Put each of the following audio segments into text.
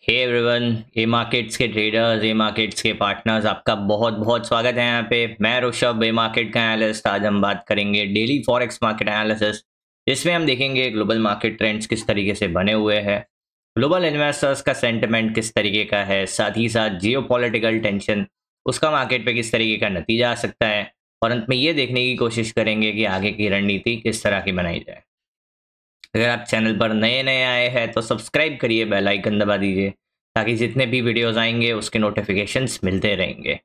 Hey everyone, ए markets के traders, ए markets के partners, आपका बहुत बहुत स्वागत है यहाँ पे। मैं ऋषभ, ए मार्केट का एनालिस्ट। आज हम बात करेंगे डेली फॉरेक्स मार्केट एनालिसिस, जिसमें हम देखेंगे ग्लोबल मार्केट ट्रेंड्स किस तरीके से बने हुए हैं, ग्लोबल इन्वेस्टर्स का सेंटिमेंट किस तरीके का है, साथ ही साथ जियोपॉलिटिकल टेंशन उसका मार्केट पे किस तरीके का नतीजा आ सकता है, और अंत में ये देखने की कोशिश करेंगे कि आगे की रणनीति किस तरह की बनाई जाए। अगर आप चैनल पर नए नए आए हैं तो सब्सक्राइब करिए, बेल आइकन दबा दीजिए ताकि जितने भी वीडियोस आएंगे उसके नोटिफिकेशंस मिलते रहेंगे।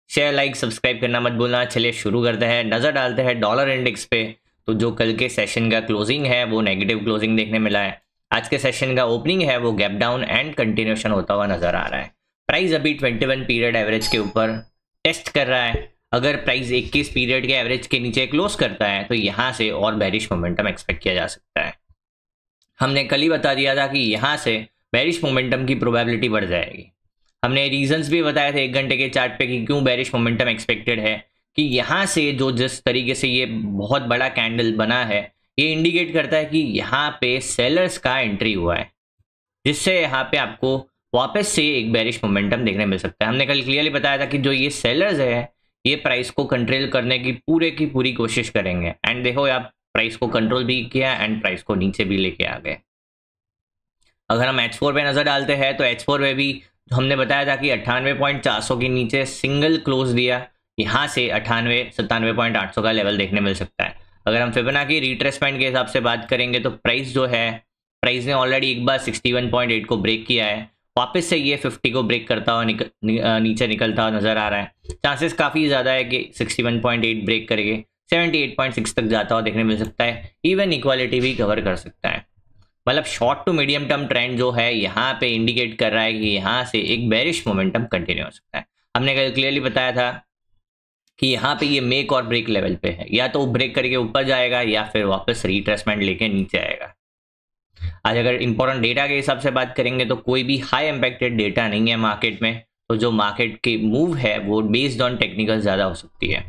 शेयर, लाइक, सब्सक्राइब करना मत भूलना। चलिए शुरू करते हैं। नज़र डालते हैं डॉलर इंडेक्स पे। तो जो कल के सेशन का क्लोजिंग है वो नेगेटिव क्लोजिंग देखने मिला है। आज के सेशन का ओपनिंग है वो गैप डाउन एंड कंटिन्यूशन होता हुआ नजर आ रहा है। प्राइस अभी 21 पीरियड एवरेज के ऊपर टेस्ट कर रहा है। अगर प्राइस 21 पीरियड के एवरेज के नीचे क्लोज करता है तो यहाँ से और बेरिश मोमेंटम एक्सपेक्ट किया जा सकता है। हमने कल ही बता दिया था कि यहाँ से बेरिश मोमेंटम की प्रोबेबिलिटी बढ़ जाएगी। हमने रीजंस भी बताए थे 1 घंटे के चार्ट पे कि क्यों बेरिश मोमेंटम एक्सपेक्टेड है। कि यहाँ से जो जिस तरीके से ये बहुत बड़ा कैंडल बना है, ये इंडिकेट करता है कि यहाँ पे सेलर्स का एंट्री हुआ है, जिससे यहाँ पे आपको वापस से एक बेरिश मोमेंटम देखने मिल सकता है। हमने कल क्लियरली बताया था कि जो ये सेलर्स है ये प्राइस को कंट्रोल करने की पूरी कोशिश करेंगे। एंड देखो, आप प्राइस को कंट्रोल भी किया एंड प्राइस को नीचे भी लेके आ गए। अगर हम H4 पे नजर डालते हैं तो H4 पे भी हमने बताया था कि 98.400 के नीचे सिंगल क्लोज दिया, यहाँ से 97.800 का लेवल देखने मिल सकता है। अगर हम फिबोनाची रिट्रेसमेंट के हिसाब से बात करेंगे तो प्राइस ने ऑलरेडी एक बार 61.8 को ब्रेक किया है। वापस से ये 50 को ब्रेक करता हुआ नीचे निकलता हुआ नजर आ रहा है। चांसेस काफ़ी ज़्यादा है कि 61.8 ब्रेक करके 78.6 तक जाता हुआ देखने मिल सकता है। इवन इक्वालिटी भी कवर कर सकता है। मतलब short to medium term trend जो है यहाँ पे इंडिकेट कर रहा है कि यहाँ से एक बेरिश मोमेंटम कंटिन्यू हो सकता है। हमने कल क्लियरली बताया था कि यहाँ पे ये मेक और ब्रेक लेवल पे है, या तो ब्रेक करके ऊपर जाएगा या फिर वापस रिट्रेसमेंट लेके नीचे आएगा। आज अगर इंपॉर्टेंट डेटा के हिसाब से बात करेंगे तो कोई भी हाई इम्पैक्टेड डेटा नहीं है मार्केट में। तो जो मार्केट की मूव है वो बेस्ड ऑन टेक्निकल ज़्यादा हो सकती है।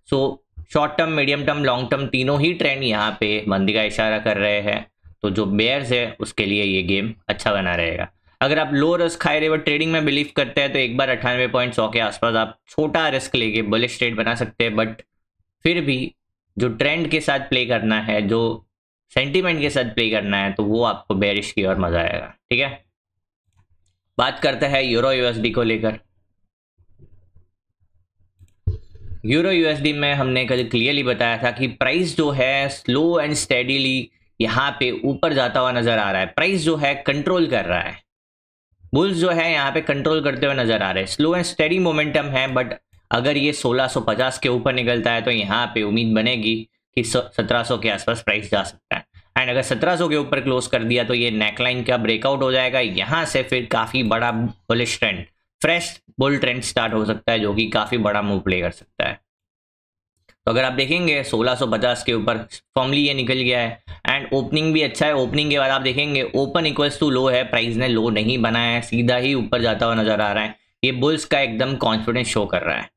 So short term, medium term, long term तीनों ही ट्रेंड यहाँ पे मंदी का इशारा कर रहे हैं। तो जो बेयर्स है उसके लिए ये गेम अच्छा बना रहेगा। अगर आप low risk high reward trading में बिलीव करते हैं तो एक बार 98.100 के आसपास आप छोटा रिस्क लेके बुलिश ट्रेड बना सकते हैं। बट फिर भी जो ट्रेंड के साथ प्ले करना है, जो सेंटीमेंट के साथ प्ले करना है, तो वो आपको बेरिश की ओर मजा आएगा। ठीक है, बात करते हैं यूरो यूएसडी को लेकर। यूरो यूएसडी में हमने कल क्लियरली बताया था कि प्राइस जो है स्लो एंड स्टेडीली यहाँ पे ऊपर जाता हुआ नजर आ रहा है। प्राइस जो है कंट्रोल कर रहा है, बुल्स जो है यहाँ पे कंट्रोल करते हुए नजर आ रहे हैं। स्लो एंड स्टेडी मोमेंटम है, बट अगर ये 1650 के ऊपर निकलता है तो यहाँ पे उम्मीद बनेगी कि 1700 के आसपास प्राइस जा सकता है। एंड अगर 1700 के ऊपर क्लोज कर दिया तो ये नेकलाइन का ब्रेकआउट हो जाएगा। यहाँ से फिर काफी बड़ा bullish trend, fresh bull trend start हो सकता है, जो कि काफी बड़ा मूव प्ले कर सकता है। तो अगर आप देखेंगे 1650 के ऊपर फॉर्मली ये निकल गया है एंड ओपनिंग भी अच्छा है। ओपनिंग के बाद आप देखेंगे ओपन इक्वल्स टू लो है, प्राइस ने लो नहीं बनाया है, सीधा ही ऊपर जाता हुआ नजर आ रहा है। ये बुल्स का एकदम कॉन्फिडेंस शो कर रहा है।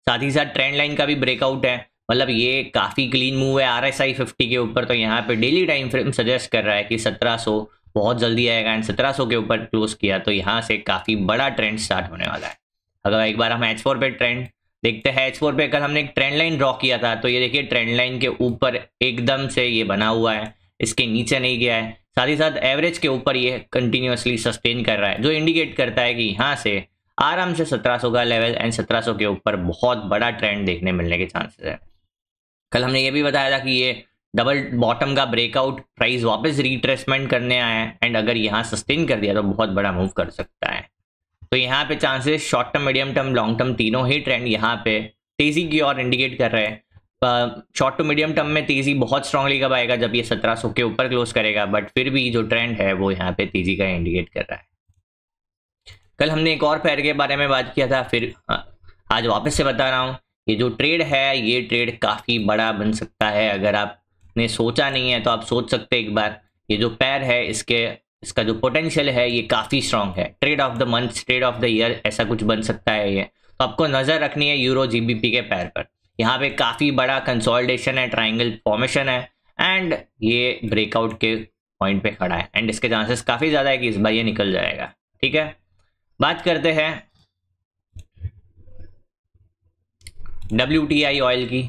साथ ही साथ ट्रेंड लाइन का भी ब्रेकआउट है, मतलब ये काफी क्लीन मूव है RSI 50 के ऊपर। तो यहाँ पे डेली टाइम फ्रेम सजेस्ट कर रहा है कि 1700 बहुत जल्दी आएगा एंड 1700 के ऊपर क्लोज किया तो यहाँ से काफी बड़ा ट्रेंड स्टार्ट होने वाला है। अगर एक बार हम H4 पे ट्रेंड देखते हैं, H4 पे कल हमने एक ट्रेंड लाइन ड्रॉ किया था, तो ये देखिए ट्रेंड लाइन के ऊपर एकदम से ये बना हुआ है, इसके नीचे नहीं गया है। साथ ही साथ एवरेज के ऊपर ये कंटिन्यूअसली सस्टेन कर रहा है, जो इंडिकेट करता है कि यहाँ से आराम से 1700 का लेवल एंड 1700 के ऊपर बहुत बड़ा ट्रेंड देखने मिलने के चांसेस है। कल हमने ये भी बताया था कि ये डबल बॉटम का ब्रेकआउट, प्राइस वापस रिट्रेसमेंट करने आया है एंड अगर यहाँ सस्टेन कर दिया तो बहुत बड़ा मूव कर सकता है। तो यहाँ पे chances short term, medium term, long term तीनों ही ट्रेंड यहाँ पे तेजी की ओर इंडिकेट कर रहे हैं। शॉर्ट टू मीडियम टर्म में तेजी बहुत स्ट्रांगली कब आएगा, जब ये 1700 के ऊपर क्लोज करेगा। बट फिर भी जो ट्रेंड है वो यहाँ पे तेजी का इंडिकेट कर रहा है। कल हमने एक और पेयर के बारे में बात किया था, फिर आज वापस से बता रहा हूँ। ये जो ट्रेड है ये ट्रेड काफ़ी बड़ा बन सकता है। अगर आपने सोचा नहीं है तो आप सोच सकते एक बार। ये जो पेयर है इसका जो पोटेंशियल है ये काफ़ी स्ट्रांग है। Trade off the month, trade off the year, ऐसा कुछ बन सकता है ये। तो आपको नज़र रखनी है यूरो GBP के पेयर पर। यहाँ पे काफ़ी बड़ा कंसोलिडेशन है, ट्राइंगल फॉर्मेशन है एंड ये ब्रेकआउट के पॉइंट पे खड़ा है एंड इसके चांसेस काफ़ी ज़्यादा है कि इस बार ये निकल जाएगा। ठीक है, बात करते हैं WTI ऑयल की।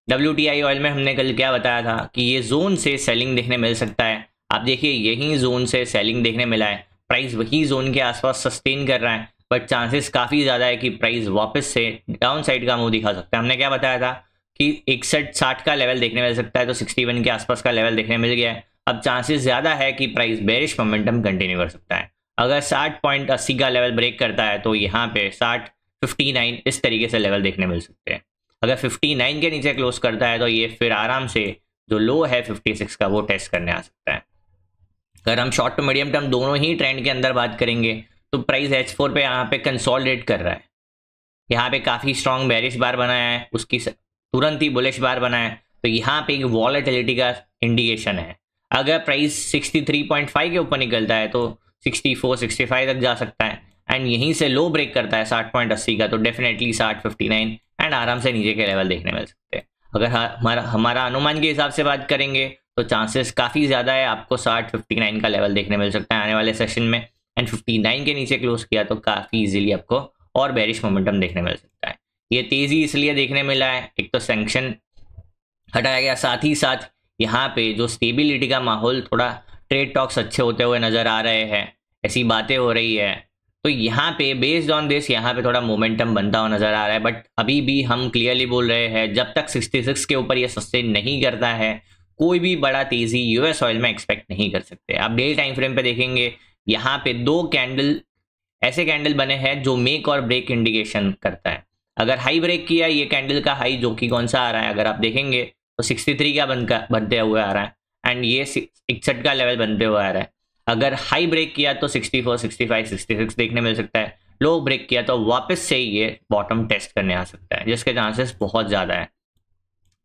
WTI ऑयल में हमने कल क्या बताया था कि ये जोन से सेलिंग देखने मिल सकता है। आप देखिए यही जोन से सेलिंग देखने मिला है, प्राइस वही जोन के आसपास सस्टेन कर रहा है, बट चांसेस काफ़ी ज़्यादा है कि प्राइस वापस से डाउन साइड का मुंह दिखा सकता है। हमने क्या बताया था कि 61-60 का लेवल देखने मिल सकता है, तो 61 के आसपास का लेवल देखने मिल गया है। अब चांसेस ज़्यादा है कि प्राइस बेरिश मोमेंटम कंटिन्यू कर सकता है। अगर 60.80 का लेवल ब्रेक करता है तो यहाँ पे 60.59 इस तरीके से लेवल देखने मिल सकते हैं। अगर 59 के नीचे क्लोज करता है तो ये फिर आराम से जो लो है 56 का वो टेस्ट करने आ सकता है। अगर हम शॉर्ट टू मीडियम टर्म दोनों ही ट्रेंड के अंदर बात करेंगे तो प्राइस H4 पे यहाँ पे कंसोलिडेट कर रहा है, यहाँ पे काफ़ी स्ट्रॉन्ग बेरिश बार बनाया है, उसकी तुरंत ही बुलिश बार बनाया है, तो यहाँ पे एक वॉलेटिलिटी का इंडिकेशन है। अगर प्राइस 63.5 के ऊपर निकलता है तो 64-65 तक जा सकता है, एंड यहीं से लो ब्रेक करता है 60.80 का तो डेफिनेटली 60.59 एंड आराम से नीचे के लेवल देखने मिल सकते हैं। अगर हमारा अनुमान के हिसाब से बात करेंगे तो चांसेस काफ़ी ज़्यादा है आपको 60.59 का लेवल देखने मिल सकता है आने वाले सेशन में, एंड 59 के नीचे क्लोज किया तो काफ़ी इजीली आपको और बेरिश मोमेंटम देखने मिल सकता है। ये तेज़ी इसलिए देखने मिला है, एक तो सैंक्शन हटाया गया, साथ ही साथ यहाँ पे जो स्टेबिलिटी का माहौल, थोड़ा ट्रेड टॉक्स अच्छे होते हुए नज़र आ रहे हैं, ऐसी बातें हो रही है, तो यहाँ पे बेस्ड ऑन दिस यहाँ पे थोड़ा मोमेंटम बनता हुआ नजर आ रहा है। बट अभी भी हम क्लियरली बोल रहे हैं जब तक 66 के ऊपर ये सस्टेन नहीं करता है कोई भी बड़ा तेजी यूएस ऑयल में एक्सपेक्ट नहीं कर सकते। आप डेली टाइम फ्रेम पे देखेंगे यहाँ पे 2 कैंडल ऐसे कैंडल बने हैं जो मेक और ब्रेक इंडिकेशन करता है। अगर हाई ब्रेक किया ये कैंडल का हाई जो कि कौन सा आ रहा है, अगर आप देखेंगे तो 63 का बनते हुए आ रहा है, एंड ये 61 का लेवल बनते हुए आ रहा है। अगर हाई ब्रेक किया तो 64, 65, 66 देखने मिल सकता है, लो ब्रेक किया तो वापस से ये बॉटम टेस्ट करने आ सकता है, जिसके चांसेस बहुत ज़्यादा है।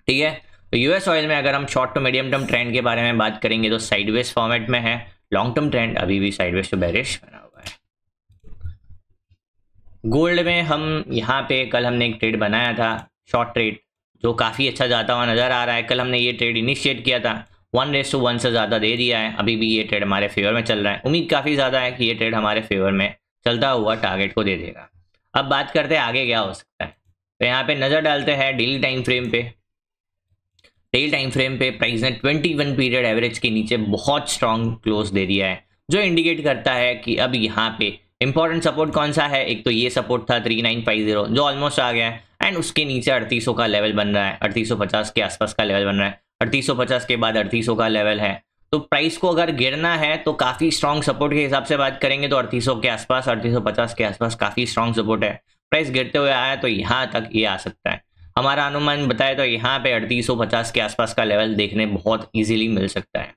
ठीक है, तो यूएस ऑयल में अगर हम short to medium term trend के बारे में बात करेंगे तो साइडवेज फॉर्मेट में है, लॉन्ग टर्म ट्रेंड अभी भी साइडवेज टू बेरिश बना हुआ है। गोल्ड में हम यहाँ पे कल हमने एक ट्रेड बनाया था, शॉर्ट ट्रेड, जो काफ़ी अच्छा जाता हुआ नज़र आ रहा है। कल हमने ये ट्रेड इनिशिएट किया था, 1:1 से ज़्यादा दे दिया है, अभी भी ये ट्रेड हमारे फेवर में चल रहा है। उम्मीद काफ़ी ज़्यादा है कि ये ट्रेड हमारे फेवर में चलता हुआ टारगेट को दे देगा। अब बात करते हैं आगे क्या हो सकता है, तो यहाँ पे नज़र डालते हैं डेली टाइम फ्रेम पे। डेली टाइम फ्रेम पे प्राइस ने 21 पीरियड एवरेज के नीचे बहुत स्ट्रॉन्ग क्लोज दे दिया है, जो इंडिकेट करता है कि अब यहाँ पे इंपॉर्टेंट सपोर्ट कौन सा है। एक तो ये सपोर्ट था 3950 जो ऑलमोस्ट आ गया है, एंड उसके नीचे 3800 का लेवल बन रहा है, 3850 के आसपास का लेवल बन रहा है, 3850 के बाद 3800 का लेवल है। तो प्राइस को अगर गिरना है तो काफ़ी स्ट्रॉन्ग सपोर्ट के हिसाब से बात करेंगे तो 3800 के आसपास, 3850 के आसपास काफ़ी स्ट्रॉन्ग सपोर्ट है। प्राइस गिरते हुए आया तो यहाँ तक ये आ सकता है, हमारा अनुमान बताए तो यहाँ पे 3850 के आसपास का लेवल देखने बहुत इजीली मिल सकता है।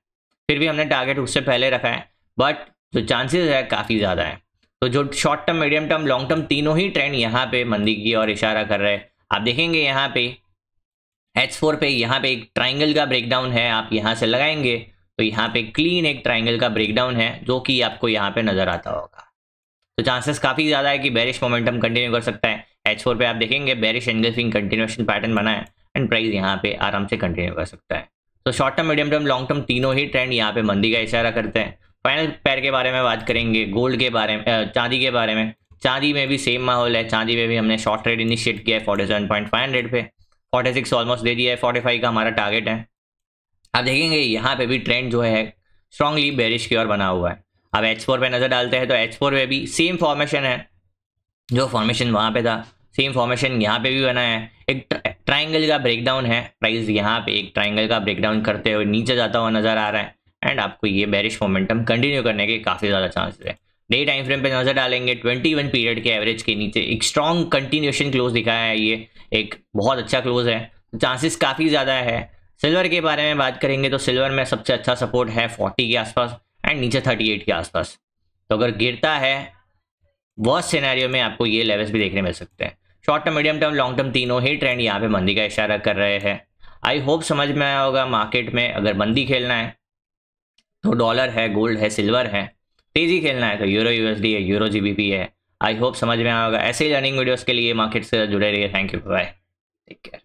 फिर भी हमने टारगेट उससे पहले रखा है, बट जो चांसेस है काफ़ी ज़्यादा है। तो जो short term, medium term, long term तीनों ही ट्रेंड यहाँ पे मंदी की और इशारा कर रहे हैं। आप देखेंगे यहाँ पे H4 पे यहाँ पे एक ट्राइंगल का ब्रेकडाउन है, आप यहाँ से लगाएंगे तो यहाँ पे क्लीन एक ट्राइंगल का ब्रेकडाउन है जो कि आपको यहाँ पे नजर आता होगा। तो चांसेस काफ़ी ज़्यादा है कि बेरिश मोमेंटम कंटिन्यू कर सकता है। H4 पे आप देखेंगे बेरिश एंगल्फिंग कंटिन्यूएशन पैटर्न बना है, एंड प्राइस यहाँ पे आराम से कंटिन्यू कर सकता है। तो short term, medium term, long term तीनों ही ट्रेंड यहाँ पे मंदी का इशारा करते हैं। फाइनल पैर के बारे में बात करेंगे, गोल्ड के बारे में, चांदी के बारे में। चांदी में भी सेम माहौल है, चांदी में भी हमने शॉर्ट ट्रेड इनिशिएट किया है 47.500 पे, 46 ऑलमोस्ट दे दिया है, 45 का हमारा टारगेट है। आप देखेंगे यहाँ पे भी ट्रेंड जो है स्ट्रांगली बेरिश की ओर बना हुआ है। अब H4 पे नजर डालते हैं तो H4 पे भी सेम फॉर्मेशन है, जो फॉर्मेशन वहाँ पे था सेम फॉर्मेशन यहाँ पे भी बना है। एक ट्राइंगल का ब्रेकडाउन है, प्राइस यहाँ पे एक ट्राइंगल का ब्रेकडाउन करते हुए नीचे जाता हुआ नजर आ रहा है, एंड आपको ये बेरिश मोमेंटम कंटिन्यू करने के काफ़ी ज़्यादा चांसेस है। डे टाइम फ्रेम पे नजर डालेंगे 21 पीरियड के एवरेज के नीचे एक स्ट्रॉन्ग कंटिन्यूएशन क्लोज दिखाया है, ये एक बहुत अच्छा क्लोज है, चांसेस काफ़ी ज़्यादा है। सिल्वर के बारे में बात करेंगे तो सिल्वर में सबसे अच्छा सपोर्ट है 40 के आसपास, एंड नीचे 38 के आसपास। तो अगर गिरता है वर्स्ट सिनेरियो में आपको ये लेवल्स भी देखने मिल सकते हैं। Short term, medium term, long term तीनों ही ट्रेंड यहाँ पे मंदी का इशारा कर रहे हैं। आई होप समझ में आया होगा। मार्केट में अगर मंदी खेलना है तो डॉलर है, गोल्ड है, सिल्वर है, तेजी खेलना है तो यूरो USD है, यूरो GBP है। आई होप समझ में आया होगा। ऐसे ही लर्निंग वीडियोस के लिए मार्केट से जुड़े रहिए। Thank you, bye, take care.